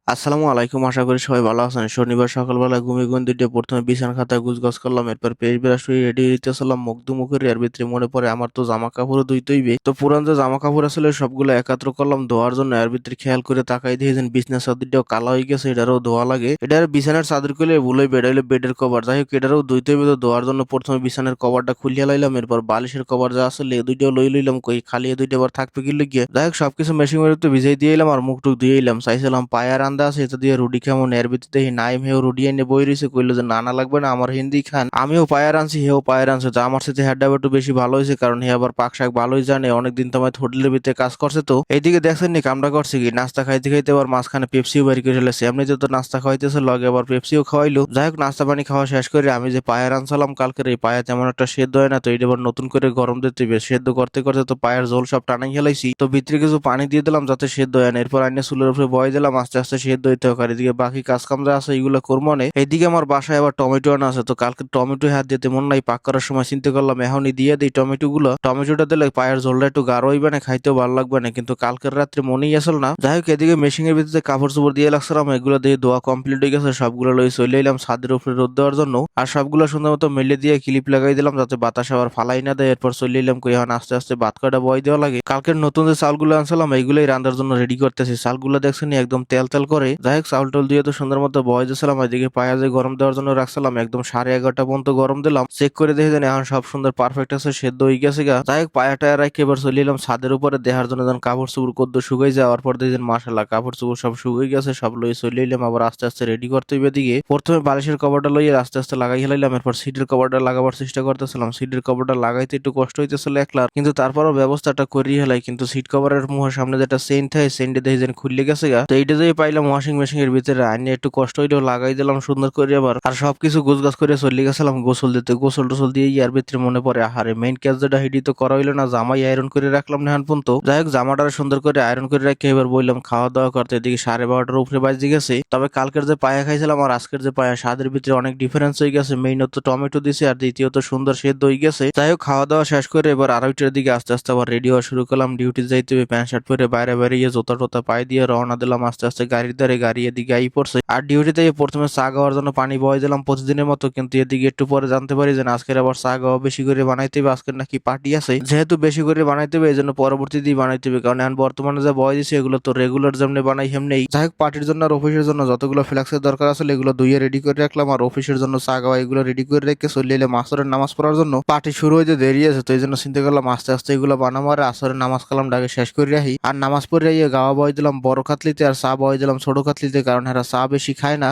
আসসালামু আলাইকুম। আশা করি সবাই ভালো আছেন। শনিবার সকালবেলা ঘুমিয়ে ঘুম থেকে প্রথমে বিছানা খাতায় গুছগাছ করলাম, এরপর পেট ব্রাশ করে রেডি হইতেছিলাম মুখ ধুমু করে। এর ভিতরে মনে পড়ে আমার তো জামা কাপড়ও ধুইতে হইবে। তো পুরান যে জামা কাপড় আসলে সবগুলো একাত্র করলাম ধোয়ার জন্য। এর ভিতরে খেয়াল করে তাকাই দিয়ে যেন বিছনার চাদরটাও কালো হয়ে গেছে, এটারও ধোয়া লাগে। এটার বিছানার চাদর খুলে ভুলে বেড হইলে বেডের কভার, যাই হোক এটারও ধুইতে হইবে। তো ধোয়ার জন্য প্রথমে বিছানার কভারটা খুলিয়া লাইলাম, এরপর বালিশের কভার যা আসলে এ দুইটাও লই লইলাম। কই খালি এ দুইটা আবার থাকবে কি লিগে, যাই হোক সবকিছু মেশিং এর তো ভিজাই দিয়ে এলাম আর মুখ টুক ধুয়ে এলাম। চাইছিলাম পায়ার আন্দা আছে এটা দিয়ে রুটি কেমন, এর ভিতরে দেখি নাইম হেও রুটি এনে বই রয়েছে, কইলো যে নানা লাগবে না আমার হিন্দি খান। আমিও পায়ার আনছি, হেও পায়ার আনছে। তো আমার সাথে হেডটা একটু বেশি ভালো হয়েছে, কারণ হে আবার পাক শাক ভালোই জানে, অনেকদিন তোমার হোটেলের ভিতরে কাজ করছে। তো এইদিকে দেখছেন নি কামটা করছে কি, নাস্তা খাইতে খাইতে আবার মাঝখানে পেপসিও বাড়ি করে ফেলেছে। এমনিতে তো নাস্তা খাওয়াইতেছে, লগে আবার পেপসিও খাওয়াইলো। যাই হোক নাস্তা পানি খাওয়া শেষ করে আমি যে পায়ার আনছিলাম কালকের, এই পায়া তেমন একটা সেদ্ধ হয় না, তো এটা আবার নতুন করে গরম দিতে হবে। সেদ্ধ করতে করতে তো পায়ের ঝোল সব টানাই খেলাইছি, তো ভিতরে কিছু পানি দিয়ে দিলাম যাতে সেদ্ধ হয় না। এরপর আইনে চুলের উপরে বয় দিলাম, আস্তে আস্তে সেদ্ধ হইতে হোক। আর এদিকে বাকি কাজ কাম যা আছে এগুলো করবো না। এইদিকে আমার বাসায় আবার টমেটো আনা আছে, তো কালকে টমেটো হাত দিতে মন নাই, পাক করার সময় চিন্তা করলাম এখনই দিয়ে দিই টমেটো গুলো। টমেটোটা দিলে পায়ের ঝোলটা একটু গাঢ় হইবে না, খাইতেও ভালো লাগবে না, কিন্তু কালকের রাত্রে মনেই আসল না। যাই হোক এদিকে মেশিং এর ভিতরে কাপড় চোপড় দিয়ে লাগছিলাম, এগুলো দিয়ে ধোয়া কমপ্লিট হয়ে গেছে। সবগুলো লই চলে এলাম ছাদের উপরে রোদ দেওয়ার জন্য। আর সবগুলো সুন্দর মতো মেলে দিয়ে ক্লিপ লাগাই দিলাম যাতে বাতাস আবার ফালাই না দেয়। এরপর চলে এলাম, কই এখন আস্তে আস্তে ভাত কটা বয় দেওয়া লাগে। কালকের নতুন যে চালগুলো আনছিলাম এইগুলোই রান্নার জন্য রেডি করতেছি। চালগুলো দেখছেন একদম তেল তেল করে। যাই হোক চাউল টাউল দিয়ে তো সুন্দর মতো বয় দিয়েছিলাম। এদিকে পায়া যে গরম দেওয়ার জন্য রাখছিলাম, একদম 11:30 পর্যন্ত গরম দিলাম। চেক করে দেখে দেন এখন সব সুন্দর পারফেক্ট আছে, সেদ্ধ হয়ে গেছে গা। যাই হোক পায়া টায়া রাখি এবার চলে এলাম ছাদের উপরে দেখার জন্য, যখন কাপড় চোপড় কদ্দ শুকাই যাওয়ার পর দেখেন মাশাল্লাহ কাপড় চোপড় সব শুকিয়ে গেছে। সব লই চলে এলাম, আবার আস্তে আস্তে রেডি করতে হইবে। দিকে প্রথমে বালিশের কভারটা লইয়ে আস্তে আস্তে লাগাই হেলাইলাম, এরপর সিটের কভারটা লাগাবার চেষ্টা করতেছিলাম। সিটের কভারটা লাগাইতে একটু কষ্ট হইতেছিল একলার, কিন্তু তারপরও ব্যবস্থাটা করি হেলাই। কিন্তু সিট কভারের মুখের সামনে যেটা সেন্ট থাকে সেন্টে দেখে যেন খুললে গেছে গা। তো এইটা যদি পাইলাম ওয়াশিং মেশিন এর ভিতরে আইনে একটু কষ্ট হইলেও লাগাই দিলাম সুন্দর করে আবার। আর সবকিছু গোছগাছ করে চলে গেছিলাম গোসল দিতে। গোসল টোসল দিয়ে ইয়ার ভিতরে মনে পড়ে আহারে মেইন কাজ যেটা হিডি তো করা হইলো না, জামাই আয়রন করে রাখলাম না পর্যন্ত। যাই হোক জামাটা সুন্দর করে আয়রন করে রেখে এবার বললাম খাওয়া দাওয়া করতে। এদিকে 12:30টার উপরে বাজে গেছে। তবে কালকের যে পায়া খাইছিলাম আর আজকের যে পায়া স্বাদের ভিতরে অনেক ডিফারেন্স হয়ে গেছে। মেইনত টমেটো দিছে আর দ্বিতীয়ত সুন্দর সেদ্ধ হয়ে গেছে। যাই হোক খাওয়া দাওয়া শেষ করে এবার 2:30টার দিকে আস্তে আস্তে আবার রেডি হওয়া শুরু করলাম। ডিউটি যাইতে হবে, প্যান্ট শার্ট পরে বাইরে বেরিয়ে জোতা টোতা পায়ে দিয়ে রওনা দিলাম আস্তে আস্তে গাড়ির দ্বারে। গাড়ি এদিকে আই পড়ছে। আর ডিউটিতে প্রথমে চা খাওয়ার জন্য পানি বয় দিলাম প্রতিদিনের মতো, কিন্তু এদিকে একটু পরে জানতে পারি যে আজকের আবার চা খাওয়া বেশি করে বানাইতে হবে। আজকের নাকি পার্টি আছে, যেহেতু বেশি করে বানাইতে হবে এই জন্য পরবর্তী দিয়ে বানাইতে হবে, কারণ এখন বর্তমানে যে বয় দিছে এগুলো তো রেগুলার যেমনি বানাই হেমনি। যাই হোক পার্টির জন্য আর অফিসের জন্য যতগুলো ফ্লেক্সের দরকার আছে এগুলো ধুইয়ে রেডি করে রাখলাম। আর অফিসের জন্য চা খাওয়া এগুলো রেডি করে রেখে চলে এলাম আসরের নামাজ পড়ার জন্য। পার্টি শুরু হইতে দেরি আছে, তো এই জন্য চিন্তা করলাম আস্তে আস্তে এগুলো বানাবো আর আসরের নামাজ কালাম ডাকে শেষ করে রাখি। আর নামাজ পড়ে গাওয়া বয় দিলাম বড় কাতলিতে আর চা বয় দিলাম ছোট কাতলিতে, কারণ এরা চা বেশি খায় না।